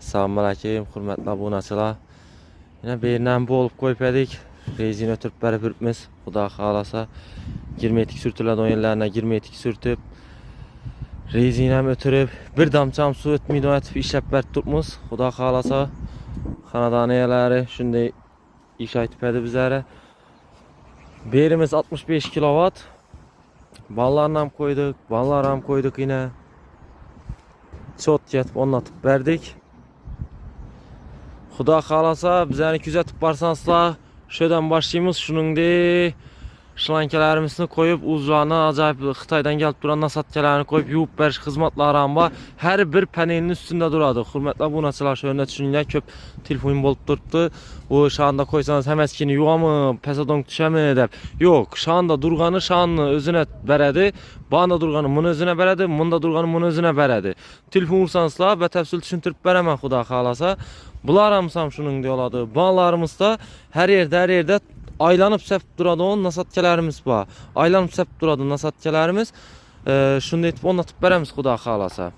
Assalamu alaikum, hürmetli abunaçılar. Yine birinden bu olup koyup edik. Rezin ötürüp berip ürpmiz. Xuda xalasa 20 etik sürtülen oyunlarına 20 etik sürtüp rezinem ötürüp bir damçam su ötmeydi ötüp işlep berip tutmuz. Xuda xalasa xanadaneyeleri şimdi iş aytıp edi bizlere. Berimiz 65 kW. Ballarına koyduk, ballarına koyduk yine. Çot getip onlatıp verdik. Xuda xalasa bizəni küzətib barsanslar, şödən başlayımız. Şunun de şlankelerimizni koyup uzağına acayip Xitaydan gelip duran nasatkelerini koyup yuvub beriş xizmatlarım var. Her bir panelin üstünde duradı. Hürmetli abunaçılar şöyle düşünün, köp telefonum bolup durdu. O şu anda koysanız hem eskini yuvamı, pesadon düşemi edip. Yok, şu anda durganı şanlı özüne beredi. Bana durganı bunu özüne beredi, bunda durganı bunu özüne beredi. Telefon vursanslar ve tefsil düşüntürüp beremem Xuda xalasa. Bunlar hamsam şunun diyorladı. Bağlarımız da her yerde aylanıp sep duradı onun nasatkelerimiz var. Aylanıp sep duradı nasatkelerimiz. Şunu etip onlatıp beremiz Xuda xalasa.